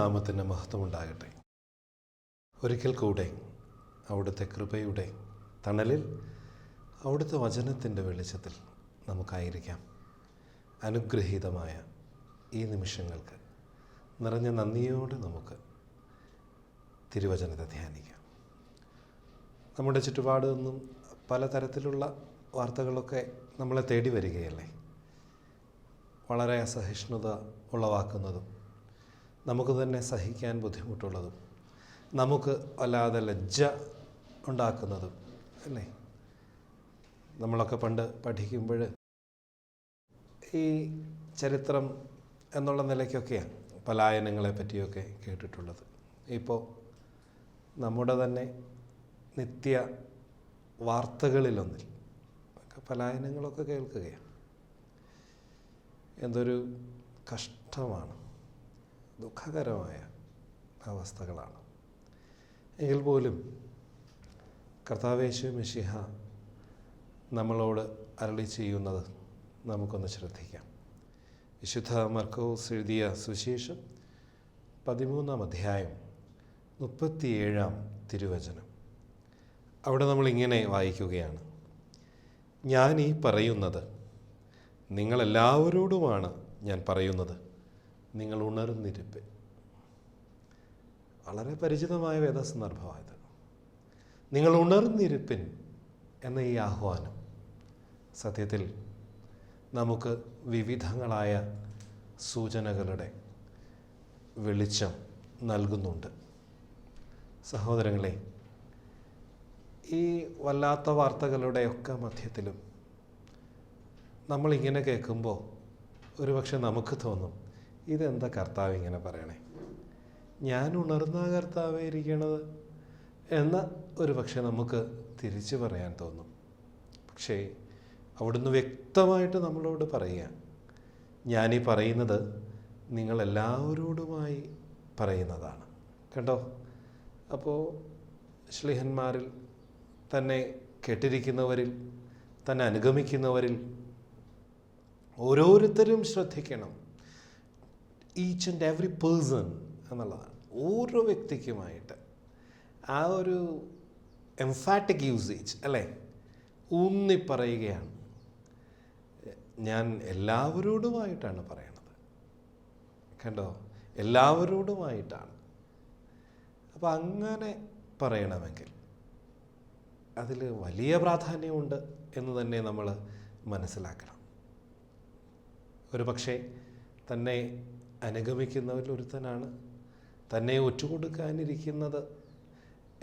നാമത്തിന് മഹത്വമുണ്ടാകട്ടെ. ഒരിക്കൽ കൂടെ അവിടുത്തെ കൃപയുടെ തണലിൽ അവിടുത്തെ വചനത്തിൻ്റെ വെളിച്ചത്തിൽ നമുക്കായിരിക്കാം. അനുഗ്രഹീതമായ ഈ നിമിഷങ്ങൾക്ക് നിറഞ്ഞ നന്ദിയോടെ നമുക്ക് തിരുവചനത്തെ ധ്യാനിക്കാം. നമ്മുടെ ചുറ്റുപാട് നിന്നും പലതരത്തിലുള്ള വാർത്തകളൊക്കെ നമ്മളെ തേടി വരികയല്ലേ. വളരെ അസഹിഷ്ണുത ഉളവാക്കുന്നതും നമുക്ക് തന്നെ സഹിക്കാൻ ബുദ്ധിമുട്ടുള്ളതും നമുക്ക് വല്ലാതെ ലജ്ജ ഉണ്ടാക്കുന്നതും അല്ലേ. നമ്മളൊക്കെ പണ്ട് പഠിക്കുമ്പോൾ ഈ ചരിത്രം എന്നുള്ള നിലയ്ക്കൊക്കെയാണ് പലായനങ്ങളെ പറ്റിയൊക്കെ കേട്ടിട്ടുള്ളത്. ഇപ്പോൾ നമ്മുടെ തന്നെ നിത്യ വാർത്തകളിലൊന്നിൽ ഒക്കെ പലായനങ്ങളൊക്കെ കേൾക്കുകയാണ്. എന്തൊരു കഷ്ടമാണ്, ദുഃഖകരമായ അവസ്ഥകളാണ്. എങ്കിൽ പോലും കർത്താവേശു മിശിഹ നമ്മളോട് അരുളി ചെയ്യുന്നത് നമുക്കൊന്ന് ശ്രദ്ധിക്കാം. വിശുദ്ധ മർക്കോസ് എഴുതിയ സുവിശേഷം 13-ാം അധ്യായം 37-ാം തിരുവചനം. അവിടെ നമ്മളിങ്ങനെ വായിക്കുകയാണ്: ഞാൻ ഈ പറയുന്നത് നിങ്ങളെല്ലാവരോടുമാണ് ഞാൻ പറയുന്നത്, നിങ്ങൾ ഉണർന്നിരിപ്പ്. വളരെ പരിചിതമായ വേദസന്ദർഭമായത്. നിങ്ങൾ ഉണർന്നിരിപ്പിൻ എന്ന ഈ ആഹ്വാനം സത്യത്തിൽ നമുക്ക് വിവിധങ്ങളായ സൂചനകളുടെ വെളിച്ചം നൽകുന്നുണ്ട്. സഹോദരങ്ങളെ, ഈ വല്ലാത്ത വാർത്തകളുടെയൊക്കെ മധ്യത്തിലും നമ്മളിങ്ങനെ കേൾക്കുമ്പോൾ ഒരുപക്ഷെ നമുക്ക് തോന്നും, ഇതെന്താ കർത്താവ് ഇങ്ങനെ പറയണേ, ഞാൻ ഉണർന്ന കർത്താവേ ഇരിക്കണത് എന്ന് ഒരുപക്ഷെ നമുക്ക് തിരിച്ചു പറയാൻ തോന്നും. പക്ഷേ അവിടുന്ന് വ്യക്തമായിട്ട് നമ്മളോട് പറയുക, ഞാനീ പറയുന്നത് നിങ്ങളെല്ലാവരോടുമായി പറയുന്നതാണ്. കണ്ടോ? അപ്പോൾ ശ്ലീഹന്മാരിൽ തന്നെ കേട്ടിരിക്കുന്നവരിൽ തന്നെ അനുഗമിക്കുന്നവരിൽ ഓരോരുത്തരും ശ്രദ്ധിക്കണം. ഈച്ച് ആൻഡ് എവറി പേഴ്സൺ എന്നുള്ളതാണ്. ഓരോ വ്യക്തിക്കുമായിട്ട് ആ ഒരു എംഫാറ്റിക് യൂസേജ് അല്ലേ, ഊന്നി പറയുകയാണ്. ഞാൻ എല്ലാവരോടുമായിട്ടാണ് പറയണത്. കണ്ടോ? എല്ലാവരോടുമായിട്ടാണ്. അപ്പോൾ അങ്ങനെ പറയണമെങ്കിൽ അതിൽ വലിയ പ്രാധാന്യമുണ്ട് എന്ന് തന്നെ നമ്മൾ മനസ്സിലാക്കണം. ഒരു പക്ഷേ തന്നെ അനുഗമിക്കുന്നവരിൽ ഒരുത്തനാണ് തന്നെ ഒറ്റുകൊടുക്കാനിരിക്കുന്നത്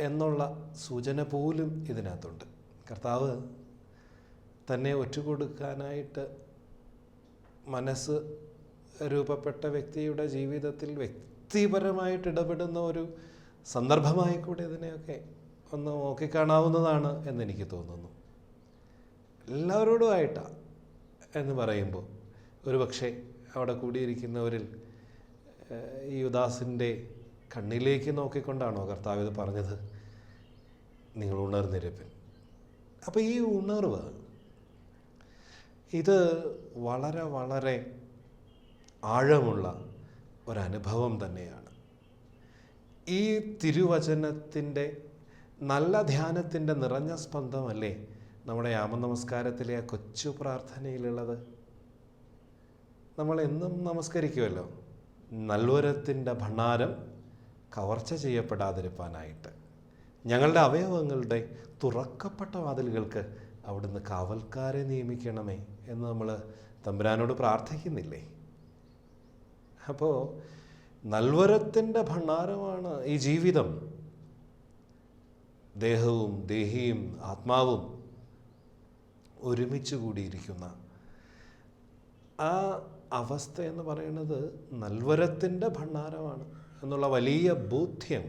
എന്നുള്ള സൂചന പോലും ഇതിനകത്തുണ്ട്. കർത്താവ് തന്നെ ഒറ്റുകൊടുക്കാനായിട്ട് മനസ്സ് രൂപപ്പെട്ട വ്യക്തിയുടെ ജീവിതത്തിൽ വ്യക്തിപരമായിട്ട് ഇടപെടുന്ന ഒരു സന്ദർഭമായി കൂടി ഇതിനെയൊക്കെ ഒന്ന് നോക്കിക്കാണാവുന്നതാണ് എന്നെനിക്ക് തോന്നുന്നു. എല്ലാവരോടുമായിട്ടാണ് എന്ന് പറയുമ്പോൾ ഒരു പക്ഷേ അവിടെ കൂടിയിരിക്കുന്നവരിൽ ഈ യുദാസിൻ്റെ കണ്ണിലേക്ക് നോക്കിക്കൊണ്ടാണോ കർത്താവ് ഇത് പറഞ്ഞത്, നിങ്ങൾ ഉണർന്നിരിപ്പിൻ. അപ്പോൾ ഈ ഉണർവ് ഇത് വളരെ വളരെ ആഴമുള്ള ഒരനുഭവം തന്നെയാണ്. ഈ തിരുവചനത്തിൻ്റെ നല്ല ധ്യാനത്തിൻ്റെ നിറഞ്ഞ സ്പന്ദമല്ലേ നമ്മുടെ യാമനമസ്കാരത്തിലെ ആ കൊച്ചു പ്രാർത്ഥനയിലുള്ളത്. നമ്മളെന്നും നമസ്കരിക്കുമല്ലോ, നൽവരത്തിൻ്റെ ഭണ്ഡാരം കവർച്ച ചെയ്യപ്പെടാതിരിക്കാനായിട്ട് ഞങ്ങളുടെ അവയവങ്ങളുടെ തുറക്കപ്പെട്ട വാതിലുകൾക്ക് അവിടുന്ന് കാവൽക്കാരെ നിയമിക്കണമേ എന്ന് നമ്മൾ തമ്പുരാനോട് പ്രാർത്ഥിക്കുന്നില്ലേ. അപ്പോൾ നൽവരത്തിൻ്റെ ഭണ്ഡാരമാണ് ഈ ജീവിതം. ദേഹവും ദേഹിയും ആത്മാവും ഒരുമിച്ച് കൂടിയിരിക്കുന്ന ആ അവസ്ഥ എന്ന് പറയുന്നത് നൽവരത്തിൻ്റെ ഭണ്ഡാരമാണ് എന്നുള്ള വലിയ ബോധ്യം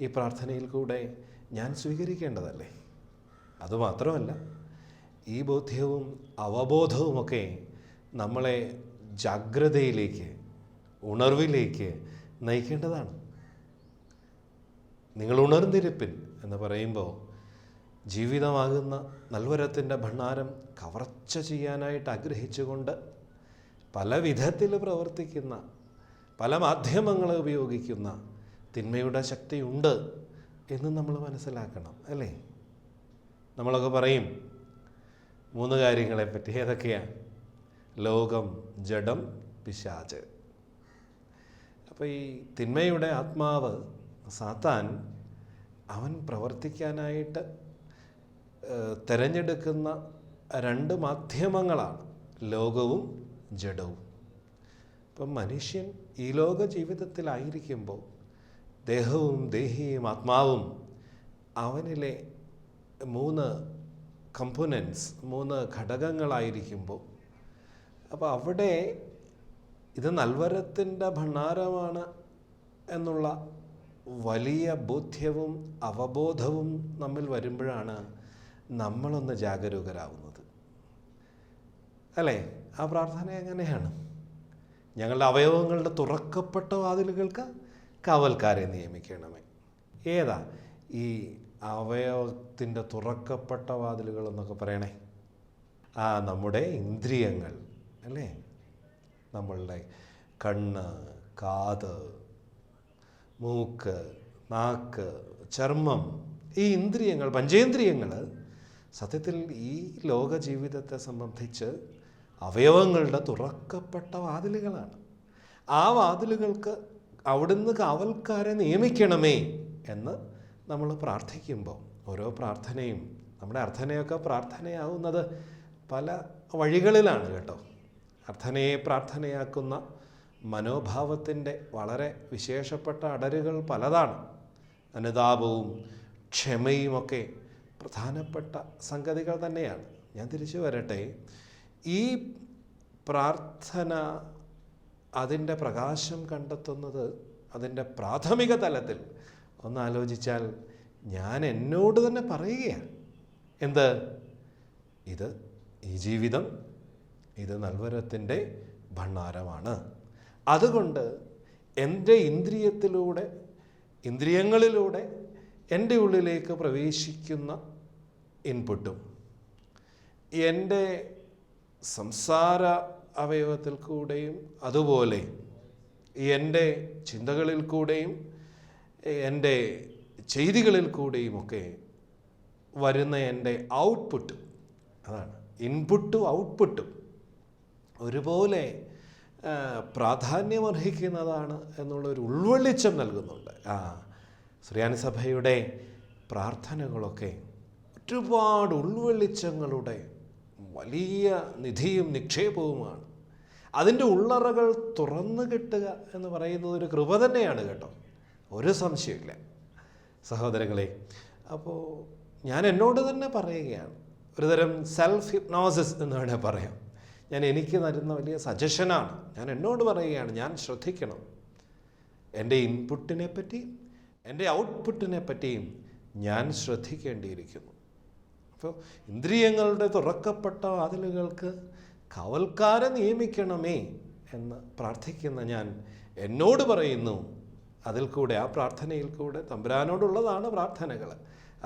ഈ പ്രാർത്ഥനയിൽ കൂടെ ഞാൻ സ്വീകരിക്കേണ്ടതല്ലേ. അതുമാത്രമല്ല, ഈ ബോധ്യവും അവബോധവുമൊക്കെ നമ്മളെ ജാഗ്രതയിലേക്ക്, ഉണർവിലേക്ക് നയിക്കേണ്ടതാണ്. നിങ്ങൾ ഉണർന്നിരിപ്പിൻ എന്ന് പറയുമ്പോൾ ജീവിതമാകുന്ന നൽവരത്തിൻ്റെ ഭണ്ഡാരം കവർച്ച ചെയ്യാനായിട്ട് ആഗ്രഹിച്ചുകൊണ്ട് പല വിധത്തിൽ പ്രവർത്തിക്കുന്ന, പല മാധ്യമങ്ങളെ ഉപയോഗിക്കുന്ന തിന്മയുടെ ശക്തിയുണ്ട് എന്ന് നമ്മൾ മനസ്സിലാക്കണം, അല്ലേ? നമ്മളൊക്കെ പറയും 3 കാര്യങ്ങളെപ്പറ്റി. ഏതൊക്കെയാണ്? ലോകം, ജഡം, പിശാച്. അപ്പോൾ ഈ തിന്മയുടെ ആത്മാവ് സാത്താൻ അവൻ പ്രവർത്തിക്കാനായിട്ട് തിരഞ്ഞെടുക്കുന്ന 2 മാധ്യമങ്ങളാണ് ലോകവും ജഡവും. അപ്പം മനുഷ്യൻ ഈ ലോക ജീവിതത്തിലായിരിക്കുമ്പോൾ ദേഹവും ദേഹിയും ആത്മാവും അവനിലെ 3 കമ്പോണൻസ്, 3 ഘടകങ്ങളായിരിക്കുമ്പോൾ, അപ്പോൾ അവിടെ ഇത് നൽവരത്തിൻ്റെ ഭണ്ഡാരമാണ് എന്നുള്ള വലിയ ബോധ്യവും അവബോധവും നമ്മിൽ വരുമ്പോഴാണ് നമ്മളൊന്ന് ജാഗരൂകരാകുന്നത്, അല്ലേ? ആ പ്രാർത്ഥന എങ്ങനെയാണ്? ഞങ്ങളുടെ അവയവങ്ങളുടെ തുറക്കപ്പെട്ട വാതിലുകൾക്ക് കാവൽക്കാരെ നിയമിക്കണമേ. ഏതാ ഈ അവയവത്തിൻ്റെ തുറക്കപ്പെട്ട വാതിലുകൾ എന്നൊക്കെ പറയണേ? നമ്മുടെ ഇന്ദ്രിയങ്ങൾ, അല്ലേ? നമ്മളുടെ കണ്ണ്, കാത്, മൂക്ക്, നാക്ക്, ചർമ്മം, ഈ ഇന്ദ്രിയങ്ങൾ, പഞ്ചേന്ദ്രിയങ്ങൾ സത്യത്തിൽ ഈ ലോക ജീവിതത്തെ സംബന്ധിച്ച് അവയവങ്ങളുടെ തുറക്കപ്പെട്ട വാതിലുകളാണ്. ആ വാതിലുകൾക്ക് അവിടുന്ന് കാവൽക്കാരെ നിയമിക്കണമേ എന്ന് നമ്മൾ പ്രാർത്ഥിക്കുമ്പോൾ, ഓരോ പ്രാർത്ഥനയും, നമ്മുടെ അർത്ഥനയൊക്കെ പ്രാർത്ഥനയാവുന്നത് പല വഴികളിലാണ് കേട്ടോ. അർത്ഥനയെ പ്രാർത്ഥനയാക്കുന്ന മനോഭാവത്തിൻ്റെ വളരെ വിശേഷപ്പെട്ട അടരുകൾ പലതാണ്. അനുതാപവും ക്ഷമയുമൊക്കെ പ്രധാനപ്പെട്ട സംഗതികൾ തന്നെയാണ്. ഞാൻ തിരിച്ചു വരട്ടെ. ഈ പ്രാർത്ഥന അതിൻ്റെ പ്രകാശം കണ്ടെത്തുന്നത് അതിൻ്റെ പ്രാഥമിക തലത്തിൽ ഒന്ന് ആലോചിച്ചാൽ ഞാൻ എന്നോട് തന്നെ പറയുകയാണ്. എന്ത്? ഈ ജീവിതം ഇത് നൽവരത്തിൻ്റെ ഭണ്ഡാരമാണ്. അതുകൊണ്ട് എൻ്റെ ഇന്ദ്രിയങ്ങളിലൂടെ എൻ്റെ ഉള്ളിലേക്ക് പ്രവേശിക്കുന്ന ഇൻപുട്ടും എൻ്റെ സംസാര അവയവത്തിൽ കൂടെയും അതുപോലെ എൻ്റെ ചിന്തകളിൽ കൂടെയും എൻ്റെ ചെയ്തികളിൽ കൂടെയുമൊക്കെ വരുന്ന എൻ്റെ ഔട്ട്പുട്ടും, അതാണ് ഇൻപുട്ടും ഔട്ട്പുട്ടും ഒരുപോലെ പ്രാധാന്യമർഹിക്കുന്നതാണ് എന്നുള്ളൊരു ഉൾവെളിച്ചം നൽകുന്നുണ്ട്. സുറിയാനി സഭയുടെ പ്രാർത്ഥനകളൊക്കെ ഒരുപാട് ഉൾവെളിച്ചങ്ങളുടെ വലിയ നിധിയും നിക്ഷേപവുമാണ്. അതിൻ്റെ ഉള്ളറകൾ തുറന്നു കിട്ടുക എന്ന് പറയുന്നത് ഒരു കൃപ തന്നെയാണ് കേട്ടോ, ഒരു സംശയമില്ല സഹോദരങ്ങളെ. അപ്പോൾ ഞാൻ എന്നോട് തന്നെ പറയുകയാണ്, ഒരുതരം സെൽഫ് ഹിപ്നോസിസ് എന്ന് വേണേൽ പറയാം. എനിക്ക് തരുന്ന വലിയ സജഷനാണ്. ഞാൻ എന്നോട് പറയുകയാണ്, ഞാൻ ശ്രദ്ധിക്കണം. എൻ്റെ ഇൻപുട്ടിനെ പറ്റിയും എൻ്റെ ഔട്ട്പുട്ടിനെ പറ്റിയും ഞാൻ ശ്രദ്ധിക്കേണ്ടിയിരിക്കുന്നു. അപ്പോൾ ഇന്ദ്രിയങ്ങളുടെ തുറക്കപ്പെട്ട വാതിലുകൾക്ക് കാവൽക്കാരെ നിയമിക്കണമേ എന്ന് പ്രാർത്ഥിക്കുന്ന ഞാൻ എന്നോട് പറയുന്നു. അതിൽ കൂടെ, ആ പ്രാർത്ഥനയിൽ കൂടെ തമ്പുരാനോടുള്ളതാണ് പ്രാർത്ഥനകൾ.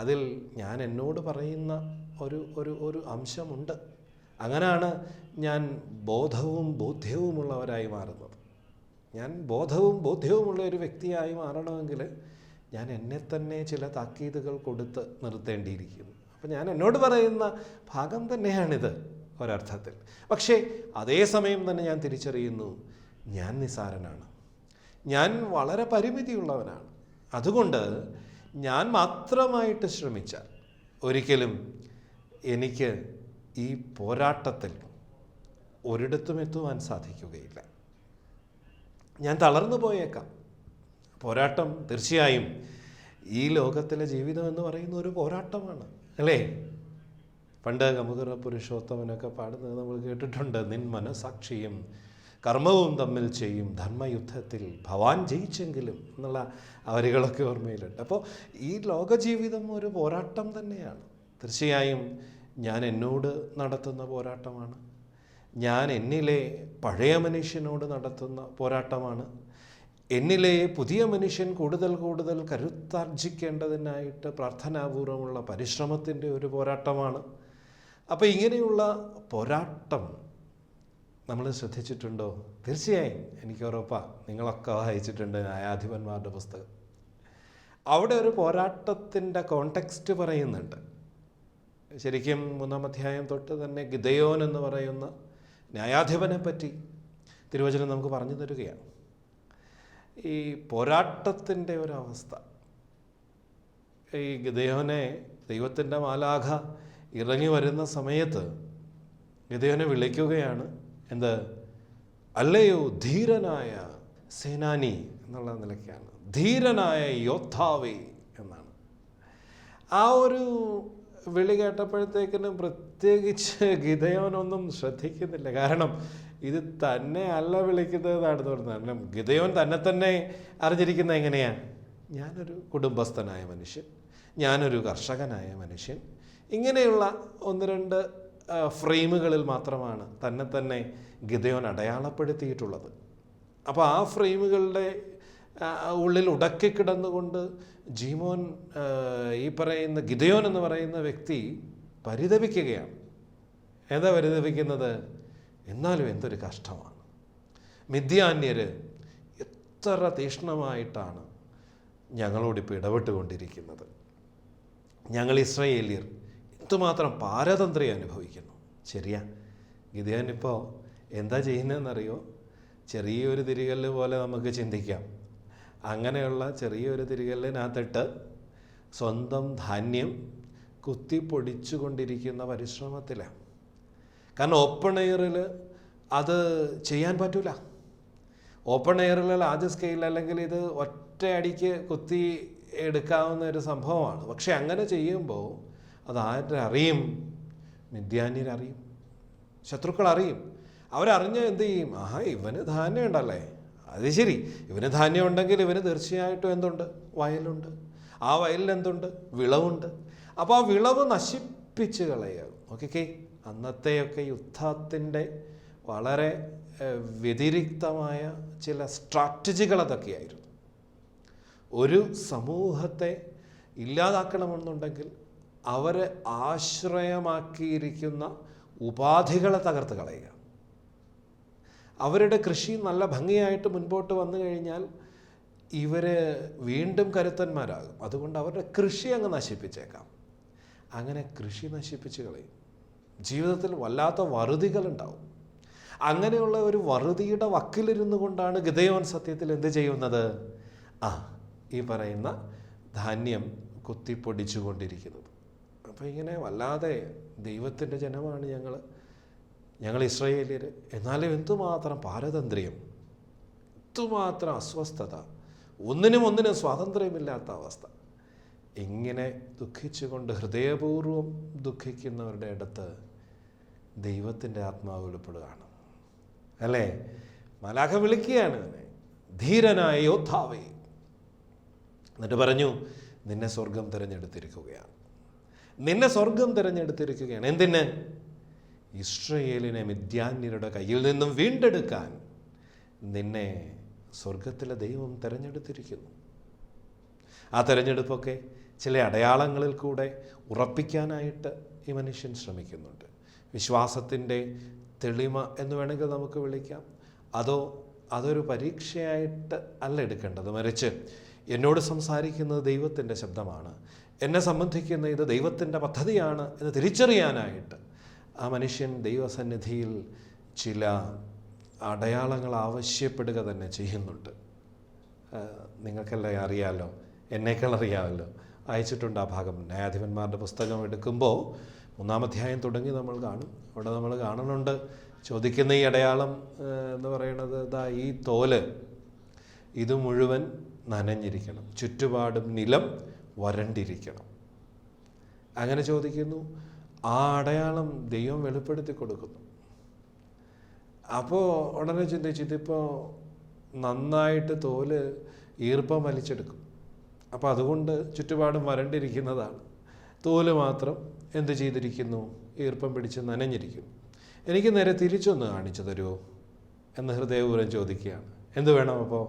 അതിൽ ഞാൻ എന്നോട് പറയുന്ന ഒരു അംശമുണ്ട്. അങ്ങനെയാണ് ഞാൻ ബോധവും ബോധ്യവുമുള്ളവരായി മാറുന്നത്. ഞാൻ ബോധവും ബോധ്യവുമുള്ള ഒരു വ്യക്തിയായി മാറണമെങ്കിൽ ഞാൻ എന്നെ തന്നെ ചില താക്കീതുകൾ കൊടുത്ത് നിർത്തേണ്ടിയിരിക്കുന്നു. അപ്പം ഞാൻ എന്നോട് പറയുന്ന ഭാഗം തന്നെയാണിത് ഒരർത്ഥത്തിൽ. പക്ഷേ അതേസമയം തന്നെ ഞാൻ തിരിച്ചറിയുന്നു, ഞാൻ നിസാരനാണ്, ഞാൻ വളരെ പരിമിതിയുള്ളവനാണ്. അതുകൊണ്ട് ഞാൻ മാത്രമായിട്ട് ശ്രമിച്ചാൽ ഒരിക്കലും എനിക്ക് ഈ പോരാട്ടത്തിൽ ഒരിടത്തും എത്തുവാൻ സാധിക്കുകയില്ല. ഞാൻ തളർന്നു പോയേക്കാം. പോരാട്ടം തീർച്ചയായും ഈ ലോകത്തിലെ ജീവിതം എന്ന് പറയുന്ന ഒരു പോരാട്ടമാണ്, അല്ലേ? പണ്ട് കമുകറ പുരുഷോത്തമനൊക്കെ പാടുന്നത് നമ്മൾ കേട്ടിട്ടുണ്ട്. നിൻ മനസാക്ഷിയും കർമ്മവും തമ്മിൽ ചെയ്യും ധർമ്മയുദ്ധത്തിൽ ഭവാൻ ജയിച്ചെങ്കിലും എന്നുള്ള വരികളൊക്കെ ഓർമ്മയിലുണ്ട്. അപ്പോൾ ഈ ലോകജീവിതം ഒരു പോരാട്ടം തന്നെയാണ്. തീർച്ചയായും ഞാൻ എന്നോട് നടത്തുന്ന പോരാട്ടമാണ്. ഞാൻ എന്നിലെ പഴയ മനുഷ്യനോട് നടത്തുന്ന പോരാട്ടമാണ്. എന്നിലെ പുതിയ മനുഷ്യൻ കൂടുതൽ കൂടുതൽ കരുത്താർജിക്കേണ്ടതിനായിട്ട് പ്രാർത്ഥനാപൂർവമുള്ള പരിശ്രമത്തിൻ്റെ ഒരു പോരാട്ടമാണ്. അപ്പോൾ ഇങ്ങനെയുള്ള പോരാട്ടം നമ്മൾ ശ്രദ്ധിച്ചിട്ടുണ്ടോ? തീർച്ചയായും എനിക്ക് ഉറപ്പാണ് നിങ്ങളൊക്കെ വായിച്ചിട്ടുണ്ട് ന്യായാധിപന്മാരുടെ പുസ്തകം. അവിടെ ഒരു പോരാട്ടത്തിൻ്റെ കോണ്ടെക്സ്റ്റ് പറയുന്നുണ്ട്. ശരിക്കും 3-ാം അധ്യായം തൊട്ട് തന്നെ ഗിദെയോൻ എന്ന് പറയുന്ന ന്യായാധിപനെ പറ്റി തിരുവചനം നമുക്ക് പറഞ്ഞു തരികയാണ്. ഈ പോരാട്ടത്തിൻ്റെ ഒരവസ്ഥ, ഈ ഗിദെയോനെ ദൈവത്തിൻ്റെ മാലാഖ ഇറങ്ങി വരുന്ന സമയത്ത് ഗിദെയോനെ വിളിക്കുകയാണ്. എന്ത്? അല്ലയോ ധീരനായ സേനാനി എന്നുള്ള നിലയ്ക്കാണ്, ധീരനായ യോദ്ധാവേ എന്നാണ്. ആ ഒരു വിളി കേട്ടപ്പോഴത്തേക്കിനും പ്രത്യേകിച്ച് ഗിദെയോനൊന്നും ശ്രദ്ധിക്കുന്നില്ല. കാരണം ഇത് തന്നെ അല്ല വിളിക്കുന്നതാണ് തോന്നുന്നത്. കാരണം ഗിദെയോൻ തന്നെ അറിഞ്ഞിരിക്കുന്നത് എങ്ങനെയാണ്? ഞാനൊരു കുടുംബസ്ഥനായ മനുഷ്യൻ, ഞാനൊരു കർഷകനായ മനുഷ്യൻ, ഇങ്ങനെയുള്ള 1-2 ഫ്രെയിമുകളിൽ മാത്രമാണ് തന്നെ ഗിദെയോൻ അടയാളപ്പെടുത്തിയിട്ടുള്ളത്. അപ്പോൾ ആ ഫ്രെയിമുകളുടെ ഉള്ളിൽ ഉടക്കി കിടന്നുകൊണ്ട് ജീമോൻ, ഈ പറയുന്ന ഗിദെയോൻ എന്ന് പറയുന്ന വ്യക്തി പരിതപിക്കുകയാണ്. എന്താ പരിതപിക്കുന്നത്? എന്നാലും എന്തൊരു കഷ്ടമാണ്, മിദ്യാന്യർ എത്ര തീക്ഷ്ണമായിട്ടാണ് ഞങ്ങളോടിപ്പോൾ ഇടപെട്ടുകൊണ്ടിരിക്കുന്നത്, ഞങ്ങൾ ഇസ്രായേലിയർ എന്തുമാത്രം പാരതന്ത്ര്യം അനുഭവിക്കുന്നു. ശരിയാ, ഗിദെയോൻ ഇപ്പോൾ എന്താ ചെയ്യുന്നതെന്നറിയോ? ചെറിയൊരു തിരികല്ല് പോലെ നമുക്ക് ചിന്തിക്കാം. അങ്ങനെയുള്ള ചെറിയൊരു തിരികല്ലിനകത്തിട്ട് സ്വന്തം ധാന്യം കുത്തിപ്പൊടിച്ചു കൊണ്ടിരിക്കുന്ന പരിശ്രമത്തിലാണ്. കാരണം ഓപ്പൺ എയറിൽ അത് ചെയ്യാൻ പറ്റില്ല. ഓപ്പൺ എയറിൽ ലാർജ് സ്കെയിൽ അല്ലെങ്കിൽ ഇത് ഒറ്റയടിക്ക് കുത്തി എടുക്കാവുന്ന ഒരു സംഭവമാണ്. പക്ഷെ അങ്ങനെ ചെയ്യുമ്പോൾ അത് ആരറിയും? മിദ്യാന്യരറിയും, ശത്രുക്കൾ അറിയും. അവരറിഞ്ഞാൽ എന്ത് ചെയ്യും? ആഹാ, ഇവന് ധാന്യം ഉണ്ടല്ലേ, അത് ശരി, ഇവന് ധാന്യം ഉണ്ടെങ്കിൽ ഇവന് തീർച്ചയായിട്ടും എന്തുണ്ട്? വയലുണ്ട്. ആ വയലിൽ എന്തുണ്ട്? വിളവുണ്ട്. അപ്പോൾ ആ വിളവ് നശിപ്പിച്ച് കളയുക. ഓക്കെ, അന്നത്തെയൊക്കെ യുദ്ധത്തിൻ്റെ വളരെ വ്യതിരിക്തമായ ചില സ്ട്രാറ്റജികൾ അതൊക്കെയായിരുന്നു. ഒരു സമൂഹത്തെ ഇല്ലാതാക്കണമെന്നുണ്ടെങ്കിൽ അവരെ ആശ്രയമാക്കിയിരിക്കുന്ന ഉപാധികളെ തകർത്ത് കളയുക. അവരുടെ കൃഷി നല്ല ഭംഗിയായിട്ട് മുൻപോട്ട് വന്നു കഴിഞ്ഞാൽ ഇവർ വീണ്ടും കരുത്തന്മാരാകും. അതുകൊണ്ട് അവരുടെ കൃഷി അങ്ങ് നശിപ്പിച്ചേക്കാം. അങ്ങനെ കൃഷി നശിപ്പിച്ച് കളയും. ജീവിതത്തിൽ വല്ലാത്ത വറുതികളുണ്ടാവും. അങ്ങനെയുള്ള ഒരു വറുതിയുടെ വക്കിലിരുന്നു കൊണ്ടാണ് ഗിദെയോൻ സത്യത്തിൽ എന്ത് ചെയ്യുന്നത്? ഈ പറയുന്ന ധാന്യം കുത്തിപ്പൊടിച്ചു കൊണ്ടിരിക്കുന്നത്. അപ്പോൾ ഇങ്ങനെ വല്ലാതെ ദൈവത്തിൻ്റെ ജനമാണ് ഞങ്ങൾ ഇസ്രായേലിയർ. എന്നാലും എന്തുമാത്രം പാരതന്ത്ര്യം, എന്തുമാത്രം അസ്വസ്ഥത, ഒന്നിനും സ്വാതന്ത്ര്യമില്ലാത്ത അവസ്ഥ. ഇങ്ങനെ ദുഃഖിച്ചുകൊണ്ട് ഹൃദയപൂർവ്വം ദുഃഖിക്കുന്നവരുടെ അടുത്ത് ദൈവത്തിൻ്റെ ആത്മാവ് വെളിപ്പെടുകയാണ്. അല്ലേ? മാലാഖ വിളിക്കുകയാണ്, ധീരനായ യോദ്ധാവേ. എന്നിട്ട് പറഞ്ഞു, നിന്നെ സ്വർഗം തിരഞ്ഞെടുത്തിരിക്കുകയാണ്. നിന്നെ സ്വർഗം തിരഞ്ഞെടുത്തിരിക്കുകയാണ്. എന്തിന്? ഇസ്രായേലിനെ മിദ്യാന്യരുടെ കയ്യിൽ നിന്നും വീണ്ടെടുക്കാൻ നിന്നെ സ്വർഗത്തിലെ ദൈവം തിരഞ്ഞെടുത്തിരിക്കുന്നു. ആ തിരഞ്ഞെടുപ്പൊക്കെ ചില അടയാളങ്ങളിൽ കൂടെ ഉറപ്പിക്കാനായിട്ട് ഈ മനുഷ്യൻ ശ്രമിക്കുന്നുണ്ട്. വിശ്വാസത്തിൻ്റെ തെളിമ എന്ന് വേണമെങ്കിൽ നമുക്ക് വിളിക്കാം. അതൊരു പരീക്ഷയായിട്ട് അല്ല എടുക്കേണ്ടത്. മറിച്ച് എന്നോട് സംസാരിക്കുന്നത് ദൈവത്തിൻ്റെ ശബ്ദമാണ്, എന്നെ സംബന്ധിക്കുന്ന ഇത് ദൈവത്തിൻ്റെ പദ്ധതിയാണ് എന്ന് തിരിച്ചറിയാനായിട്ട് ആ മനുഷ്യൻ ദൈവസന്നിധിയിൽ ചില അടയാളങ്ങൾ ആവശ്യപ്പെടുക തന്നെ ചെയ്യുന്നുണ്ട്. നിങ്ങൾക്കെല്ലാം അറിയാമല്ലോ, എന്നേക്കാൾ അറിയാമല്ലോ, അയച്ചിട്ടുണ്ട് ആ ഭാഗം. ന്യായാധിപന്മാരുടെ പുസ്തകം എടുക്കുമ്പോൾ 3-ാം അധ്യായം തുടങ്ങി നമ്മൾ കാണും. അവിടെ നമ്മൾ കാണുന്നുണ്ട് ചോദിക്കുന്ന ഈ അടയാളം എന്ന് പറയുന്നത്, ഈ തോല് ഇത് മുഴുവൻ നനഞ്ഞിരിക്കണം, ചുറ്റുപാടും നിലം വരണ്ടിരിക്കണം. അങ്ങനെ ചോദിക്കുന്നു. ആ അടയാളം ദൈവം വെളിപ്പെടുത്തി കൊടുക്കുന്നു. അപ്പോൾ ഉടനെ ചിന്തിച്ചു, ഇതിപ്പോൾ നന്നായിട്ട് തോല് ഈർപ്പം വലിച്ചെടുക്കും. അപ്പോൾ അതുകൊണ്ട് ചുറ്റുപാടും വരണ്ടിരിക്കുന്നതാണ്, തോല് മാത്രം എന്ത് ചെയ്തിരിക്കുന്നു? ഈർപ്പം പിടിച്ച് നനഞ്ഞിരിക്കുന്നു. എനിക്ക് നേരെ തിരിച്ചൊന്ന് കാണിച്ചു തരുമോ എന്ന് ഹൃദയപൂർവ്വം ചോദിക്കുകയാണ്. എന്ത് വേണം അപ്പോൾ?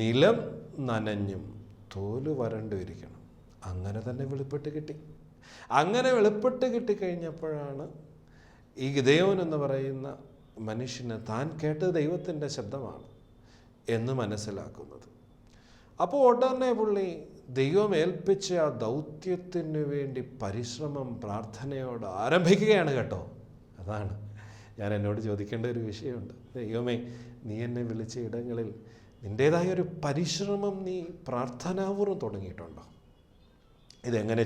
നിലം നനഞ്ഞും തോല് വരണ്ടും ഇരിക്കണം. അങ്ങനെ തന്നെ വെളിപ്പെട്ട് കിട്ടി. അങ്ങനെ വെളിപ്പെട്ട് കിട്ടിക്കഴിഞ്ഞപ്പോഴാണ് ഈ ഗിദെയോൻ എന്ന് പറയുന്ന മനുഷ്യന് താൻ കേട്ടത് ദൈവത്തിൻ്റെ ശബ്ദമാണ് എന്ന് മനസ്സിലാക്കുന്നത്. അപ്പോൾ ഉടനെ പുള്ളി ദൈവം ഏൽപ്പിച്ച ആ ദൗത്യത്തിന് വേണ്ടി പരിശ്രമം പ്രാർത്ഥനയോട് ആരംഭിക്കുകയാണ് കേട്ടോ. അതാണ് ഞാൻ എന്നോട് ചോദിക്കേണ്ട ഒരു വിഷയമുണ്ട്. ദൈവമേ, നീ എന്നെ വിളിച്ച ഇടങ്ങളിൽ നിൻ്റേതായ ഒരു പരിശ്രമം നീ പ്രാർത്ഥനാപൂർവ്വം തുടങ്ങിയിട്ടുണ്ടോ? ഇതെങ്ങനെ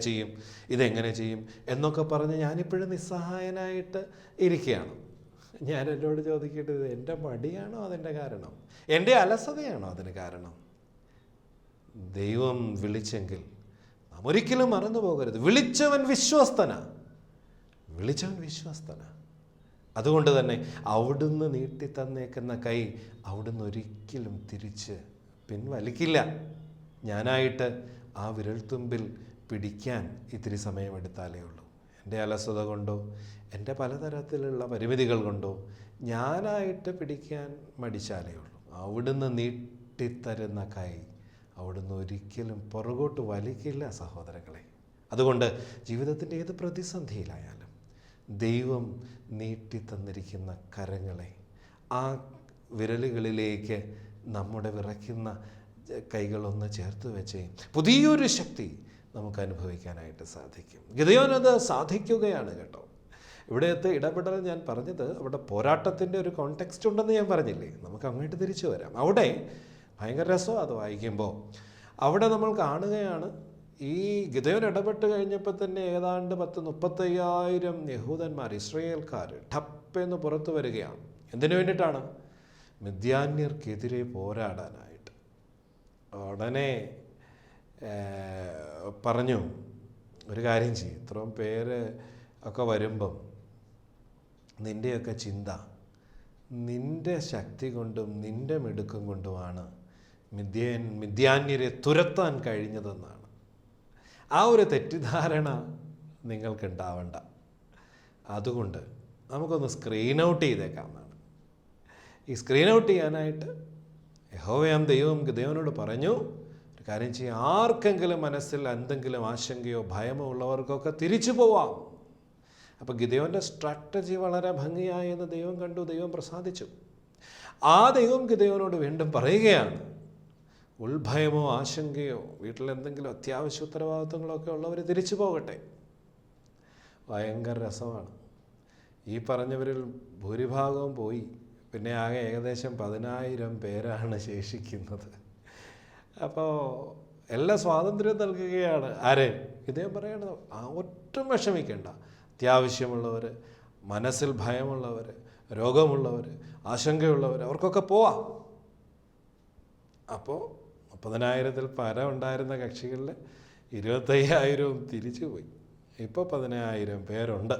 ചെയ്യും എന്നൊക്കെ പറഞ്ഞ് ഞാനിപ്പോഴും നിസ്സഹായനായിട്ട് ഇരിക്കുകയാണ്. ഞാൻ എന്നോട് ചോദിക്കേണ്ടത്, എൻ്റെ മടിയാണോ അതിൻ്റെ കാരണം? എൻ്റെ അലസതയാണോ അതിന് കാരണം? ദൈവം വിളിച്ചെങ്കിൽ നാം ഒരിക്കലും മറന്നു പോകരുത്. വിളിച്ചവൻ വിശ്വസ്തനാ. അതുകൊണ്ട് തന്നെ അവിടുന്ന് നീട്ടിത്തന്നേക്കുന്ന കൈ അവിടുന്ന് ഒരിക്കലും തിരിച്ച് പിൻവലിക്കില്ല. ഞാനായിട്ട് ആ വിരൽത്തുമ്പിൽ പിടിക്കാൻ ഇത്തിരി സമയമെടുത്താലേ ഉള്ളൂ. എൻ്റെ അലസത കൊണ്ടോ എൻ്റെ പലതരത്തിലുള്ള പരിമിതികൾ കൊണ്ടോ ഞാനായിട്ട് പിടിക്കാൻ മടിച്ചാലേ ഉള്ളൂ. അവിടുന്ന് നീട്ടിത്തരുന്ന കൈ അവിടുന്ന് ഒരിക്കലും പുറകോട്ട് വലിക്കില്ല സഹോദരങ്ങളെ. അതുകൊണ്ട് ജീവിതത്തിൻ്റെ ഏത് പ്രതിസന്ധിയിലായാലും ദൈവം നീട്ടിത്തന്നിരിക്കുന്ന കരങ്ങളെ, ആ വിരലുകളിലേക്ക് നമ്മുടെ വിറയ്ക്കുന്ന കൈകളൊന്ന് ചേർത്ത് വെച്ച് പുതിയൊരു ശക്തി നമുക്ക് അനുഭവിക്കാനായിട്ട് സാധിക്കും. ഗിദെയോൻ അത് സാധിക്കുകയാണ് കേട്ടോ. ഇവിടുത്തെ ഇടപെടൽ ഞാൻ പറഞ്ഞത് അവിടെ പോരാട്ടത്തിൻ്റെ ഒരു കോണ്ടെക്സ്റ്റ് ഉണ്ടെന്ന് ഞാൻ പറഞ്ഞില്ലേ. നമുക്ക് അങ്ങോട്ട് തിരിച്ചു വരാം. അവിടെ ഭയങ്കര രസമാണ് അത് വായിക്കുമ്പോൾ. അവിടെ നമ്മൾ കാണുകയാണ്, ഈ ഗിദെയോൻ ഇടപെട്ട് കഴിഞ്ഞപ്പോൾ തന്നെ ഏതാണ്ട് 35,000 യഹൂദന്മാർ, ഇസ്രായേൽക്കാർ ടപ്പെന്ന് പുറത്തു വരികയാണ്. എന്തിനു വേണ്ടിയിട്ടാണ്? മിദ്യാന്യർക്കെതിരെ പോരാടാനായിട്ട്. ഉടനെ പറഞ്ഞു, ഒരു കാര്യം ചെയ്യും, ഇത്രയും പേര് ഒക്കെ വരുമ്പം നിൻ്റെയൊക്കെ ചിന്ത നിൻ്റെ ശക്തി കൊണ്ടും നിൻ്റെ മിടുക്കം കൊണ്ടുമാണ് മിദ്യാന്യരെ തുരത്താൻ കഴിഞ്ഞതെന്നാണ്. ആ ഒരു തെറ്റിദ്ധാരണ നിങ്ങൾക്കുണ്ടാവണ്ട. അതുകൊണ്ട് നമുക്കൊന്ന് സ്ക്രീൻ ഔട്ട് ചെയ്തേക്കാമെന്നാണ്. ഈ സ്ക്രീൻ ഔട്ട് ചെയ്യാനായിട്ട് യഹോവയാം ദൈവം ഗിദെയോനോട് പറഞ്ഞു, ഒരു കാര്യം ചെയ്യാം, ആർക്കെങ്കിലും മനസ്സിൽ എന്തെങ്കിലും ആശങ്കയോ ഭയമോ ഉള്ളവർക്കൊക്കെ തിരിച്ചു പോവാം. അപ്പോൾ ഗിദെയോൻ്റെ സ്ട്രാറ്റജി വളരെ ഭംഗിയായെന്ന് ദൈവം കണ്ടു, ദൈവം പ്രസാദിച്ചു. ആ ദൈവം ഗിദെയോനോട് വീണ്ടും പറയുകയാണ്, ഉൾഭയമോ ആശങ്കയോ വീട്ടിലെന്തെങ്കിലും അത്യാവശ്യ ഉത്തരവാദിത്വങ്ങളൊക്കെ ഉള്ളവർ തിരിച്ചു പോകട്ടെ. ഭയങ്കര രസമാണ്. ഈ പറഞ്ഞവരിൽ ഭൂരിഭാഗവും പോയി. പിന്നെ ആകെ ഏകദേശം 10,000 പേരാണ് ശേഷിക്കുന്നത്. അപ്പോൾ എല്ലാ സ്വാതന്ത്ര്യം നൽകുകയാണ്. ആരെ? ഗിദെയോൻ പറയണത്, ഒട്ടും വിഷമിക്കേണ്ട. അത്യാവശ്യമുള്ളവർ, മനസ്സിൽ ഭയമുള്ളവർ, രോഗമുള്ളവർ, ആശങ്കയുള്ളവർ, അവർക്കൊക്കെ പോവാം. അപ്പോൾ 30,000-ൽ പരം ഉണ്ടായിരുന്ന കക്ഷികളിൽ 25,000 തിരിച്ചു പോയി. ഇപ്പോൾ 10,000 പേരുണ്ട്.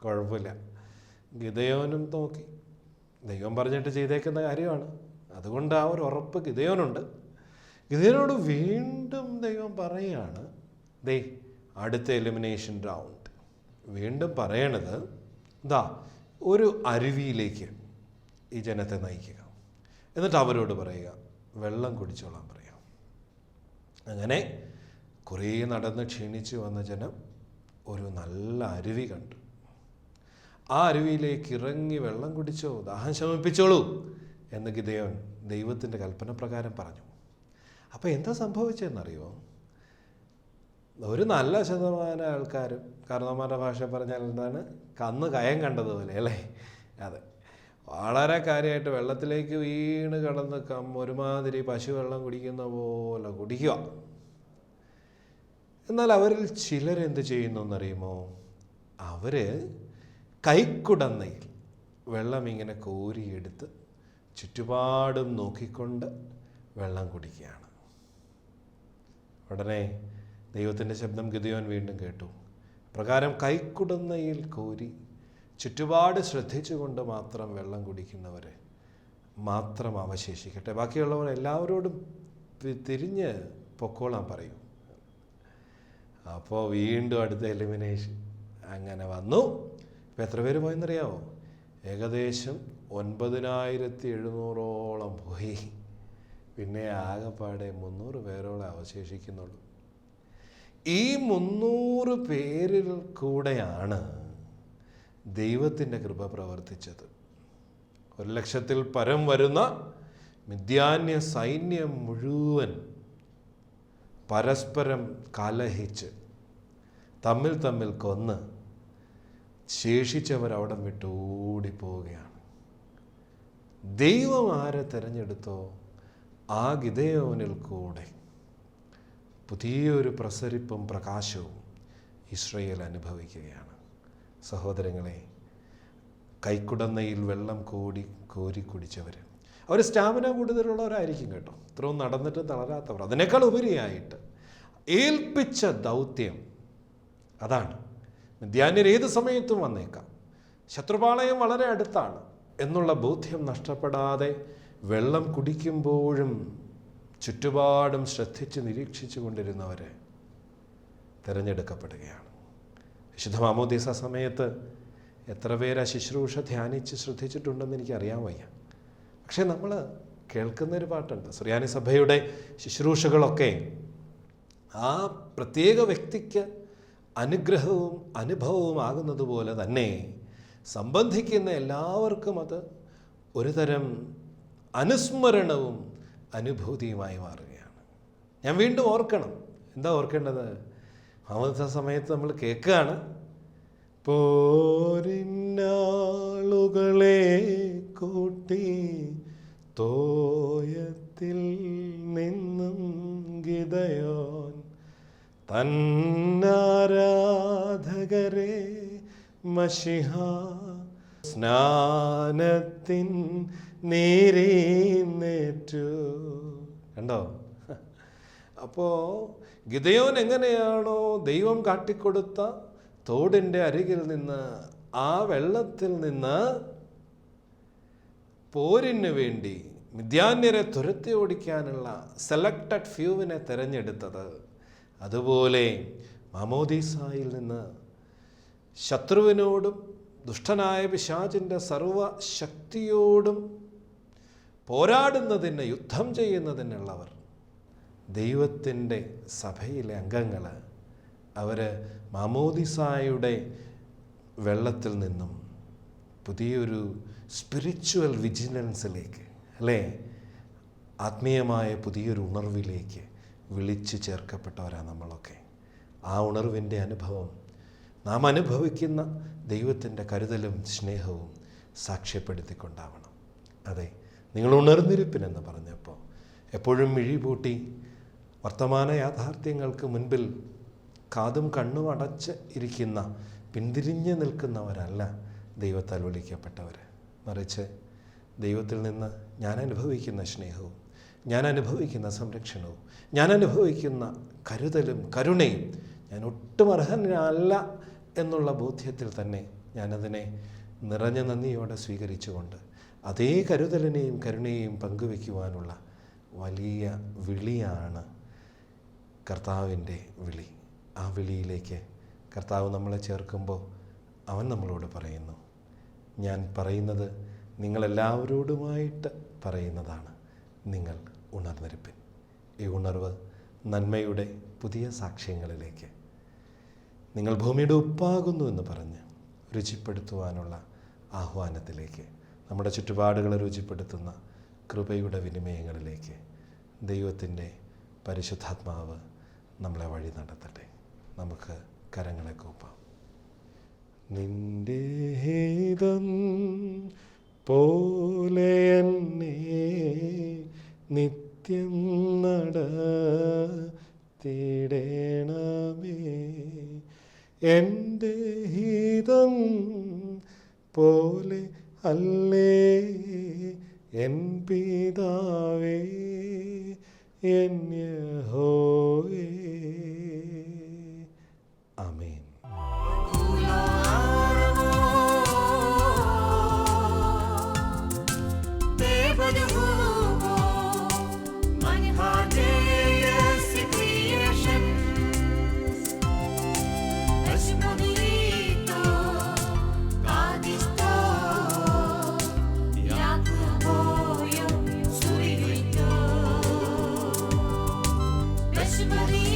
കുഴപ്പമില്ല. ഗിദെയോനും നോക്കി, ദൈവം പറഞ്ഞിട്ട് ചെയ്തേക്കുന്ന കാര്യമാണ്. അതുകൊണ്ട് ആ ഒരു ഉറപ്പ് ഗിദെയോനുണ്ട്. ഗിദെയോനോട് വീണ്ടും ദൈവം പറയുകയാണ്, അടുത്ത എലിമിനേഷൻ റൗണ്ട് വീണ്ടും പറയണത്, ഒരു അരുവിയിലേക്ക് ഈ ജനത്തെ നയിക്കുക, എന്നിട്ട് അവരോട് പറയുക, വെള്ളം കുടിച്ചോളാൻ പറയാം. അങ്ങനെ കുറേ നടന്ന് ക്ഷീണിച്ചു വന്ന ജനം ഒരു നല്ല അരുവി കണ്ടു. ആ അരുവിയിലേക്ക് ഇറങ്ങി വെള്ളം കുടിച്ചോ, ദാഹം ശമിപ്പിച്ചോളൂ എന്ന് ഗിദെയോൻ ദൈവത്തിൻ്റെ കൽപ്പന പ്രകാരം പറഞ്ഞു. അപ്പോൾ എന്താ സംഭവിച്ചതെന്നറിയോ? ഒരു നല്ല ശതമാനം ആൾക്കാരും, കാരണവന്മാരുടെ ഭാഷ പറഞ്ഞാൽ എന്താണ്, കന്ന് കയം കണ്ടതുപോലെ അല്ലേ? അതെ, വളരെ കാര്യമായിട്ട് വെള്ളത്തിലേക്ക് വീണ് കിടന്ന് ഒരുമാതിരി പശു വെള്ളം കുടിക്കുന്ന പോലെ കുടിക്കുക. എന്നാൽ അവരിൽ ചിലരെന്ത് ചെയ്യുന്നു എന്നറിയുമോ? അവർ കൈക്കുടന്നയിൽ വെള്ളം ഇങ്ങനെ കോരിയെടുത്ത് ചുറ്റുപാടും നോക്കിക്കൊണ്ട് വെള്ളം കുടിക്കുകയാണ്. ഉടനെ ദൈവത്തിൻ്റെ ശബ്ദം ഗിദെയോൻ വീണ്ടും കേട്ടു. പ്രകാരം കൈക്കുടന്നയിൽ കോരി ചുറ്റുപാട് ശ്രദ്ധിച്ചുകൊണ്ട് മാത്രം വെള്ളം കുടിക്കുന്നവരെ മാത്രം അവശേഷിക്കട്ടെ, ബാക്കിയുള്ളവർ എല്ലാവരോടും തിരിഞ്ഞ് പൊക്കോളാൻ പറയും. അപ്പോൾ വീണ്ടും അടുത്ത എലിമിനേഷൻ അങ്ങനെ വന്നു. ഇപ്പോൾ എത്ര പേര് പോയെന്നറിയാമോ? ഏകദേശം 9,700-ഓളം പോയി. പിന്നെ ആകെപ്പാടെ 300 പേരോളം അവശേഷിക്കുന്നുള്ളൂ. ഈ 300 പേരിൽ കൂടെയാണ് ദൈവത്തിൻ്റെ കൃപ പ്രവർത്തിച്ചത്. 100,000-ൽ പരം വരുന്ന മിദ്യാന്യ സൈന്യം മുഴുവൻ പരസ്പരം കലഹിച്ച് തമ്മിൽ കൊന്ന് ശേഷിച്ചവർ അവിടെ വിട്ട് ഓടിപ്പോവുകയാണ്. ദൈവം ആരെ തിരഞ്ഞെടുത്തോ ആ ഗിദെയോനിൽ കൂടെ പുതിയൊരു പ്രസരിപ്പും പ്രകാശവും ഇസ്രായേൽ അനുഭവിക്കുകയാണ്. സഹോദരങ്ങളെ, കൈക്കുടന്നയിൽ വെള്ളം കോരി കുടിച്ചവർ, അവർ സ്റ്റാമിന കൂടുതലുള്ളവരായിരിക്കും കേട്ടോ, ഇത്രയും നടന്നിട്ട് തളരാത്തവർ. അതിനേക്കാൾ ഉപരിയായിട്ട് ഏൽപ്പിച്ച ദൗത്യം അതാണ്. മിദ്യാന്യർ ഏത് സമയത്തും വന്നേക്കാം, ശത്രുപാളയം വളരെ അടുത്താണ് എന്നുള്ള ബോധ്യം നഷ്ടപ്പെടാതെ വെള്ളം കുടിക്കുമ്പോഴും ചുറ്റുപാടും ശ്രദ്ധിച്ച് നിരീക്ഷിച്ചു കൊണ്ടിരുന്നവർ തിരഞ്ഞെടുക്കപ്പെടുകയാണ്. വിശുദ്ധ മാമോദീസ സമയത്ത് എത്ര പേര് ശുശ്രൂഷ ധ്യാനിച്ച് ശ്രദ്ധിച്ചിട്ടുണ്ടെന്ന് എനിക്കറിയാൻ വയ്യ. പക്ഷേ നമ്മൾ കേൾക്കുന്നൊരു പാട്ടുണ്ട്. സുറിയാനി സഭയുടെ ശുശ്രൂഷകളൊക്കെ ആ പ്രത്യേക വ്യക്തിക്ക് അനുഗ്രഹവും അനുഭവവും ആകുന്നത് പോലെ തന്നെ സംബന്ധിക്കുന്ന എല്ലാവർക്കും അത് ഒരു തരം അനുസ്മരണവും അനുഭൂതിയുമായി മാറുകയാണ്. ഞാൻ വീണ്ടും ഓർക്കണം. എന്താ ഓർക്കേണ്ടത്? മാമോദീസ സമയത്ത് നമ്മൾ കേൾക്കുകയാണ്, പോരിന്നാളുകളെ കൂട്ടി തോയത്തിൽ നിന്നും ഗിദെയോൻ തന്നാരാധകരെ മശിഹ സ്നാനത്തിൻ നീരീന്നേറ്റു. കണ്ടോ? അപ്പോൾ ഗിദെയോൻ എങ്ങനെയാണോ ദൈവം കാട്ടിക്കൊടുത്ത തോടിൻ്റെ അരികിൽ നിന്ന് ആ വെള്ളത്തിൽ നിന്ന് പോരിന് വേണ്ടി മിദ്യാന്യരെ തുരത്തി ഓടിക്കാനുള്ള സെലക്റ്റഡ് ഫ്യൂവിനെ തിരഞ്ഞെടുത്തത്, അതുപോലെ മാമോദീസായിൽ നിന്ന് ശത്രുവിനോടും ദുഷ്ടനായ പിശാചിൻ്റെ സർവശക്തിയോടും പോരാടുന്നതിന്, യുദ്ധം ചെയ്യുന്നതിനുള്ളവർ, ദൈവത്തിൻ്റെ സഭയിലെ അംഗങ്ങൾ, അവർ മാമോദീസായുടെ വെള്ളത്തിൽ നിന്നും പുതിയൊരു സ്പിരിച്വൽ വിജിലൻസിലേക്ക്, അല്ലേ, ആത്മീയമായ പുതിയൊരു ഉണർവിലേക്ക് വിളിച്ചു ചേർക്കപ്പെട്ടവരാണ് നമ്മളൊക്കെ. ആ ഉണർവിൻ്റെ അനുഭവം നാം അനുഭവിക്കുന്ന ദൈവത്തിൻ്റെ കരുതലും സ്നേഹവും സാക്ഷ്യപ്പെടുത്തിക്കൊണ്ടാവണം. അതെ, നിങ്ങൾ ഉണർന്നിരിപ്പിനെന്ന് പറഞ്ഞപ്പോൾ എപ്പോഴും മിഴിപൂട്ടി വർത്തമാന യാഥാർത്ഥ്യങ്ങൾക്ക് മുൻപിൽ കാതും കണ്ണും അടച്ച് ഇരിക്കുന്ന, പിന്തിരിഞ്ഞ് നിൽക്കുന്നവരല്ല ദൈവത്താൽ വിളിക്കപ്പെട്ടവർ. മറിച്ച് ദൈവത്തിൽ നിന്ന് ഞാൻ അനുഭവിക്കുന്ന സ്നേഹവും, ഞാൻ അനുഭവിക്കുന്ന സംരക്ഷണവും, ഞാൻ അനുഭവിക്കുന്ന കരുതലും കരുണയും ഞാൻ ഒട്ടും അർഹനല്ല എന്നുള്ള ബോധ്യത്തിൽ തന്നെ ഞാനതിനെ നിറഞ്ഞ നന്ദിയോടെ സ്വീകരിച്ചുകൊണ്ട് അതേ കരുതലിനെയും കരുണയെയും പങ്കുവയ്ക്കുവാനുള്ള വലിയ വിളിയാണ് കർത്താവിൻ്റെ വിളി. ആ വിളിയിലേക്ക് കർത്താവ് നമ്മളെ ചേർക്കുമ്പോൾ അവൻ നമ്മളോട് പറയുന്നു, ഞാൻ പറയുന്നത് നിങ്ങളെല്ലാവരോടുമായിട്ട് പറയുന്നതാണ്, നിങ്ങൾ ഉണർന്നിരിപ്പിൻ. ഈ ഉണർവ് നന്മയുടെ പുതിയ സാക്ഷ്യങ്ങളിലേക്ക്, നിങ്ങൾ ഭൂമിയുടെ ഉപ്പാകുന്നു എന്ന് പറഞ്ഞ് രുചിപ്പെടുത്തുവാനുള്ള ആഹ്വാനത്തിലേക്ക്, നമ്മുടെ ചുറ്റുപാടുകളെ രുചിപ്പെടുത്തുന്ന കൃപയുടെ വിനിമയങ്ങളിലേക്ക് ദൈവത്തിൻ്റെ പരിശുദ്ധാത്മാവ് നമ്മളെ വഴി നടത്തട്ടെ. നമുക്ക് കരങ്ങളെ കൂപ്പാം. നിന്റെ ഹിതം പോലെ എന്നെ നിത്യം നടത്തിയിടണമേ, എൻ്റെ ഹിതം പോലെ അല്ലേ എൻ പിതാവേ, എൻ യഹോവേ. ആമേൻ. Maria.